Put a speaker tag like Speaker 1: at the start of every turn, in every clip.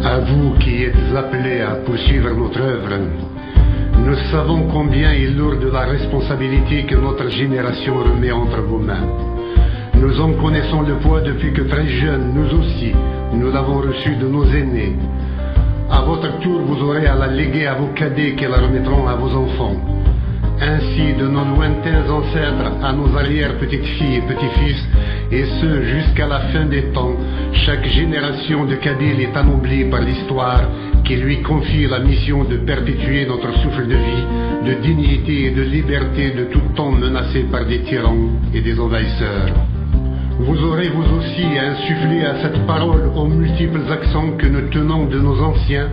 Speaker 1: À vous qui êtes appelés à poursuivre notre œuvre, nous savons combien est lourde la responsabilité que notre génération remet entre vos mains. Nous en connaissons le poids depuis que très jeunes, nous aussi, nous l'avons reçu de nos aînés. À votre tour, vous aurez à la léguer à vos cadets qui la remettront à vos enfants. Ainsi, de nos lointains ancêtres à nos arrière-petites-filles et petits-fils, et ce jusqu'à la fin des temps, chaque génération de Kabyles est anoblie par l'histoire qui lui confie la mission de perpétuer notre souffle de vie, de dignité et de liberté de tout temps menacé par des tyrans et des envahisseurs. Vous aurez vous aussi à insuffler à cette parole aux multiples accents que nous tenons de nos anciens,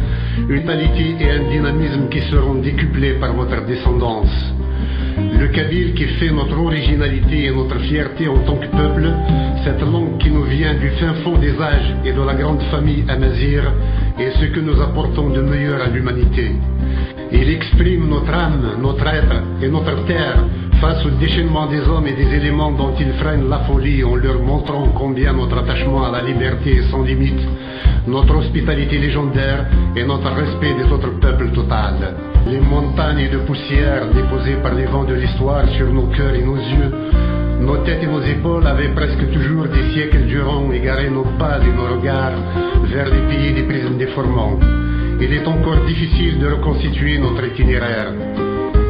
Speaker 1: une qualité et un dynamisme qui seront décuplés par votre descendance. Le kabyle qui fait notre originalité et notre fierté en tant que peuple, cette langue qui nous vient du fin fond des âges et de la grande famille Amazigh, est ce que nous apportons de meilleur à l'humanité. Il exprime notre âme, notre être et notre terre face au déchaînement des hommes et des éléments dont ils freinent la folie en leur montrant combien notre attachement à la liberté est sans limite, notre hospitalité légendaire et notre respect des autres peuples total. Les montagnes de poussière déposées par les vents de l'histoire sur nos cœurs et nos yeux, nos têtes et nos épaules avaient presque toujours des siècles durant égaré nos pas et nos regards vers les pays des prismes déformants. Il est encore difficile de reconstituer notre itinéraire.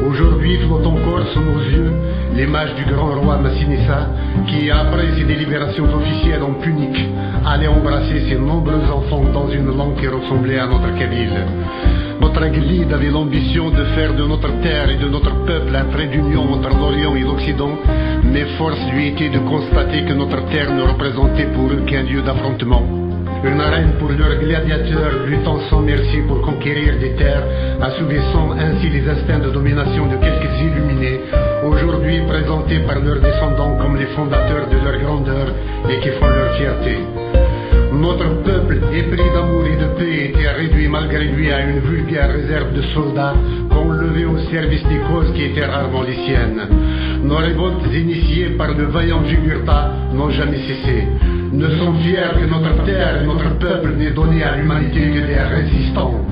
Speaker 1: Aujourd'hui flotte encore sous nos yeux l'image du grand roi Massinissa qui, après ses délibérations officielles en punique, allait embrasser ses nombreux enfants dans une langue qui ressemblait à notre kabyle. Notre Aglide avait l'ambition de faire de notre terre et de notre peuple un trait d'union entre l'Orient et l'Occident, mais force lui était de constater que notre terre ne représentait pour eux qu'un lieu d'affrontement. Une arène pour leurs gladiateurs luttant sans merci pour conquérir des terres, assouvissant ainsi les instincts de domination de quelques illuminés, aujourd'hui présentés par leurs descendants comme les fondateurs de leur grandeur et qui font leur fierté. Notre peuple, épris d'amour et de paix, était réduit malgré lui à une vulgaire réserve de soldats qu'on levait au service des causes qui étaient rarement les siennes. Nos révoltes initiées par le vaillant Jugurtha n'ont jamais cessé. Nous sommes fiers que notre terre et notre peuple n'aient donné à l'humanité que des résistants.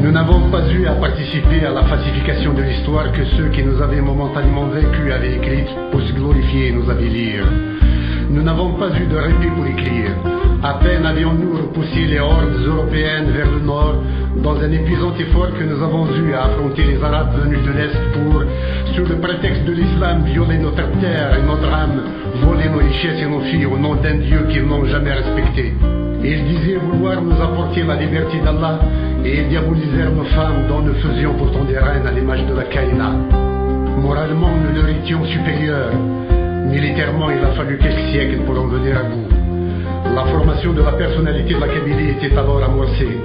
Speaker 1: Nous n'avons pas eu à participer à la falsification de l'histoire que ceux qui nous avaient momentanément vaincus avaient écrite pour se glorifier et nous avilir. Nous n'avons pas eu de répit pour écrire. À peine avions-nous repoussé les hordes européennes vers le nord, dans un épuisant effort que nous avons eu à affronter les Arabes venus de l'Est pour, sous le prétexte de l'islam, violer notre terre et notre âme, voler nos richesses et nos filles au nom d'un Dieu qu'ils n'ont jamais respecté. Ils disaient vouloir nous apporter la liberté d'Allah et diabolisèrent nos femmes dont nous faisions pourtant des reines à l'image de la Kaïna. Moralement, nous leur étions supérieurs. Militairement, il a fallu quelques siècles pour en venir à bout. La formation de la personnalité de la Kabylie était alors amorcée.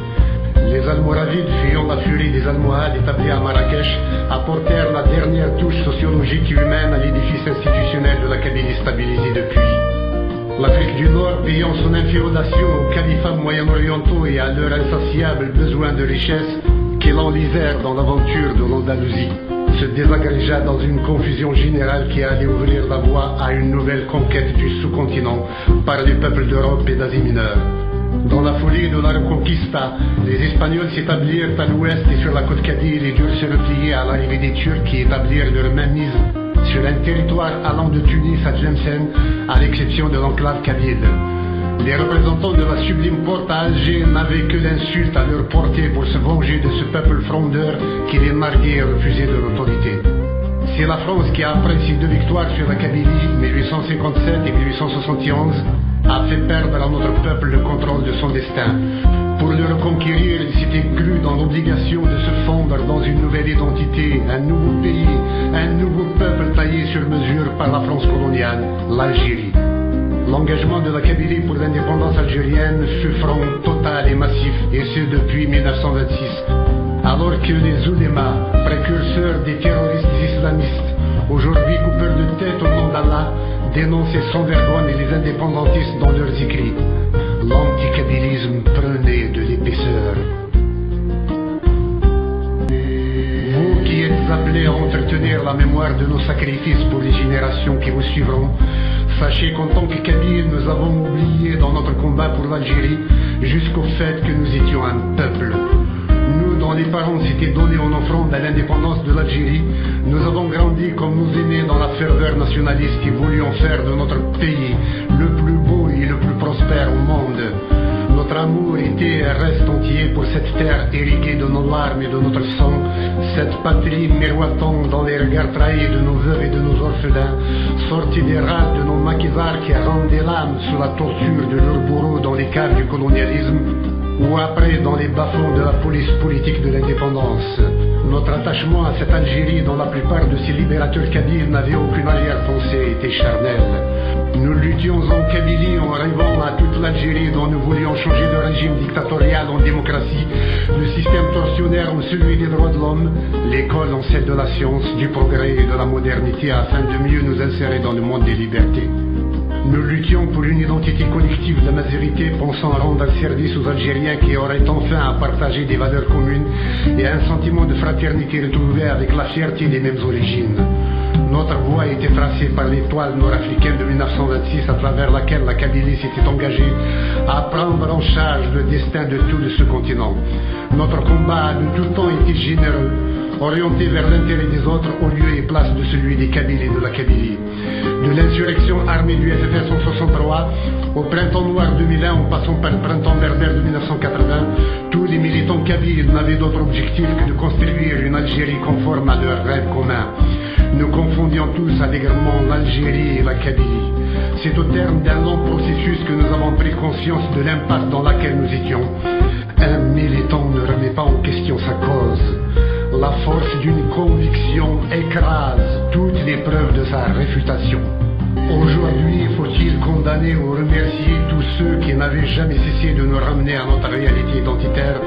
Speaker 1: Les Almoravides, fuyant la furie des Almohades établis à Marrakech, apportèrent la dernière touche sociologique et humaine à l'édifice institutionnel de la Kabylie stabilisée depuis. L'Afrique du Nord, payant son inféodation aux califats moyen-orientaux et à leur insatiable besoin de richesse, qui l'enlisèrent dans l'aventure de l'Andalousie, se désagrégea dans une confusion générale qui allait ouvrir la voie à une nouvelle conquête du sous-continent par les peuples d'Europe et d'Asie mineure. Dans la folie de la Reconquista, les Espagnols s'établirent à l'ouest et sur la côte kabyle et durent se replier à l'arrivée des Turcs qui établirent leur mainmise sur un territoire allant de Tunis à Tlemcen, à l'exception de l'enclave kabyle. Les représentants de la sublime porte à Alger n'avaient que l'insulte à leur portée pour se venger de ce peuple frondeur qui les narguait et refusait leur autorité. C'est la France qui, après ses deux victoires sur la Kabylie, 1857 et 1871, a fait perdre à notre peuple le contrôle de son destin. Pour le reconquérir, il s'était cru dans l'obligation de se fondre dans une nouvelle identité, un nouveau pays, un nouveau peuple taillé sur mesure par la France coloniale, l'Algérie. L'engagement de la Kabylie pour l'indépendance algérienne fut franc, total et massif, et ce depuis 1926. Alors que les oulémas, précurseurs des terroristes islamistes, aujourd'hui coupeurs de tête au nom d'Allah, dénonçaient sans vergogne les indépendantistes dans leurs écrits. L'anticabylisme prenait de l'épaisseur. Vous qui êtes appelés à entretenir la mémoire de nos sacrifices pour les générations qui vous suivront, Sachez qu'en tant que Kabyles, nous avons oublié dans notre combat pour l'Algérie jusqu'au fait que nous étions un peuple. Nous, dont les parents s'étaient donnés en offrande à l'indépendance de l'Algérie, nous avons grandi comme nos aînés dans la ferveur nationaliste qui voulions faire de notre pays le plus beau et le plus prospère au monde. Notre amour était et reste entier pour cette terre irriguée de nos larmes et de notre sang, cette patrie miroitant dans les regards trahis de nos veuves et de nos orphelins, sortis des rats de nos maquisards qui rendaient l'âme sous la torture de leurs bourreaux dans les caves du colonialisme, ou après dans les bas-fonds de la police politique de l'indépendance. Notre attachement à cette Algérie dont la plupart de ses libérateurs kabyles n'avaient aucune arrière-pensée était charnel. Nous luttions en Kabylie en rêvant à toute l'Algérie dont nous voulions changer de régime dictatorial en démocratie, le système tortionnaire en celui des droits de l'homme, l'école en celle de la science, du progrès et de la modernité afin de mieux nous insérer dans le monde des libertés. Nous luttions pour une identité collective de la majorité pensant rendre un service aux Algériens qui auraient enfin à partager des valeurs communes et un sentiment de fraternité retrouvé avec la fierté des mêmes origines. Notre voie était tracée par l'étoile nord-africaine de 1926 à travers laquelle la Kabylie s'était engagée à prendre en charge le destin de tout ce continent. Notre combat a de tout temps été généreux, orienté vers l'intérêt des autres au lieu et place de celui des Kabyles et de la Kabylie. De l'insurrection armée du FFS en 1963 au printemps noir 2001 en passant par le printemps berbère de 1980, tous les militants kabyles n'avaient d'autre objectif que de construire une Algérie conforme à leurs rêves communs. Nous confondions tous allègrement l'Algérie et la Kabylie. C'est au terme d'un long processus que nous avons pris conscience de l'impasse dans laquelle nous étions. Un militant ne remet pas en question sa cause. La force d'une conviction écrase toutes les preuves de sa réfutation. Aujourd'hui, faut-il condamner ou remercier tous ceux qui n'avaient jamais cessé de nous ramener à notre réalité identitaire,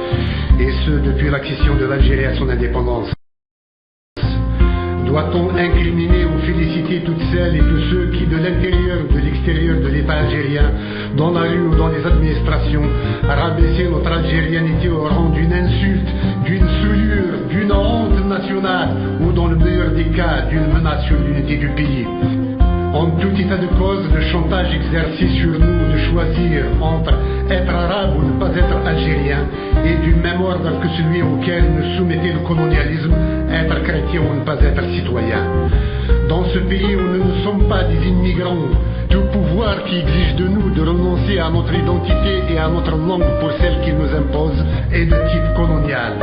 Speaker 1: et ce depuis l'accession de l'Algérie à son indépendance? Doit-on incriminer ou féliciter toutes celles et tous ceux qui, de l'intérieur ou de l'extérieur de l'État algérien, dans la rue ou dans les administrations, rabaissaient notre algérianité au rang d'une insulte, d'une souillure, d'une honte nationale, ou dans le meilleur des cas, d'une menace sur l'unité du pays? En tout état de cause, le chantage exercé sur nous de choisir entre être arabe ou ne pas être algérien est du même ordre que celui auquel nous soumettait le colonialisme, être chrétien ou ne pas être citoyen. Dans ce pays où nous ne sommes pas des immigrants, tout pouvoir qui exige de nous de renoncer à notre identité et à notre langue pour celle qu'il nous impose est de type colonial.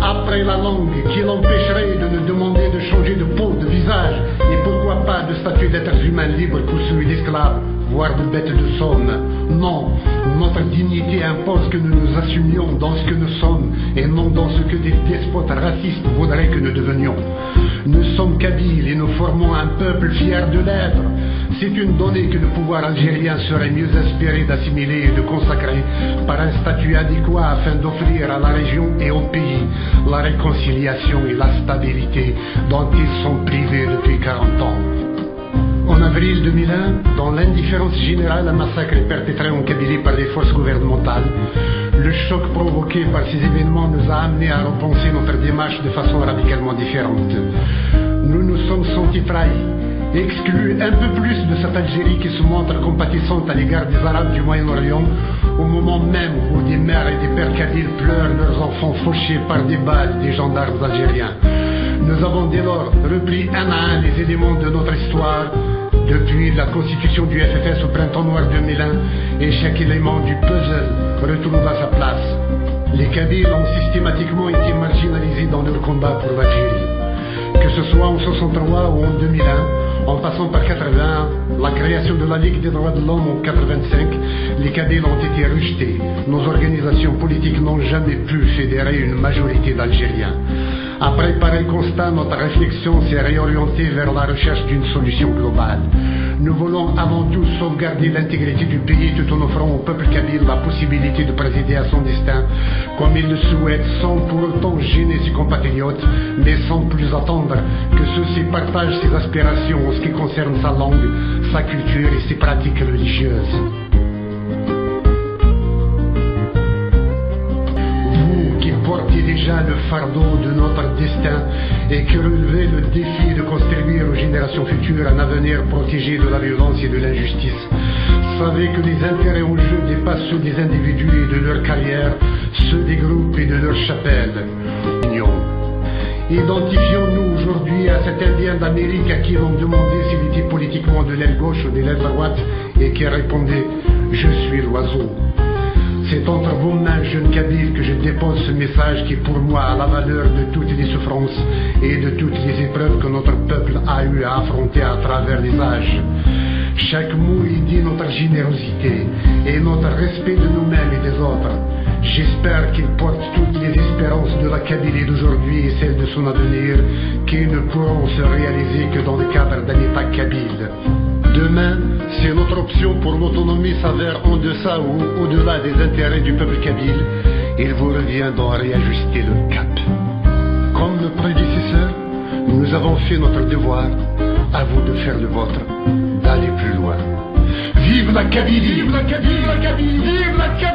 Speaker 1: Après la langue, qui l'empêcherait de nous demander de changer de peau, de visage, et pourquoi pas de statut d'êtres humains libres pour celui d'esclaves, voire de bêtes de somme. Non, notre dignité impose que nous nous assumions dans ce que nous sommes, et non dans ce que des despotes racistes voudraient que nous devenions. Nous sommes kabyles et nous formons un peuple fier de l'être. C'est une donnée que le pouvoir algérien serait mieux inspiré d'assimiler et de consacrer par un statut adéquat afin d'offrir à la région et au pays la réconciliation et la stabilité dont ils sont privés depuis 40 ans. En avril 2001, dans l'indifférence générale, un massacre est perpétré en Kabylie par les forces gouvernementales. Le choc provoqué par ces événements nous a amenés à repenser notre démarche de façon radicalement différente. Nous nous sommes sentis trahis, exclus un peu plus de cette Algérie qui se montre compatissante à l'égard des Arabes du Moyen-Orient, au moment même où des mères et des pères kabyles pleurent leurs enfants fauchés par des balles des gendarmes algériens. Nous avons dès lors repris un à un les éléments de notre histoire, depuis la constitution du FFS au printemps noir 2001, et chaque élément du puzzle retrouve à sa place. Les Kabyles ont systématiquement été marginalisés dans leur combat pour l'Algérie. Que ce soit en 1963 ou en 2001, en passant par 1981, la création de la Ligue des droits de l'homme en 1985, les Kabyles ont été rejetés. Nos organisations politiques n'ont jamais pu fédérer une majorité d'Algériens. Après pareil constat, notre réflexion s'est réorientée vers la recherche d'une solution globale. Nous voulons avant tout sauvegarder l'intégrité du pays tout en offrant au peuple kabyle la possibilité de présider à son destin comme il le souhaite, sans pour autant gêner ses compatriotes, mais sans plus attendre que ceux-ci partagent ses aspirations en ce qui concerne sa langue, sa culture et ses pratiques religieuses. Vous qui portez déjà main le fardeau de notre destin et qui relevait le défi de construire aux générations futures un avenir protégé de la violence et de l'injustice. Savez que les intérêts en jeu dépassent ceux des individus et de leur carrière, ceux des groupes et de leurs chapelles. Identifions-nous aujourd'hui à cet Indien d'Amérique à qui l'on demandait s'il était politiquement de l'aile gauche ou de l'aile droite et qui répondait « Je suis l'oiseau ». C'est entre vos mains, jeunes Kabyles, que je dépose ce message qui pour moi a la valeur de toutes les souffrances et de toutes les épreuves que notre peuple a eu à affronter à travers les âges. Chaque mot y dit notre générosité et notre respect de nous-mêmes et des autres. J'espère qu'il porte toutes les espérances de la Kabylie d'aujourd'hui et celles de son avenir qui ne pourront se réaliser que dans le cadre d'un État kabyle. Demain, si notre option pour l'autonomie s'avère en deçà ou au-delà des intérêts du peuple kabyle, il vous revient d'en réajuster le cap. Comme nos prédécesseurs, nous avons fait notre devoir, à vous de faire le vôtre, d'aller plus loin. Vive la Kabylie! Vive la Kabylie! Vive la Kabylie! Vive la Kabylie!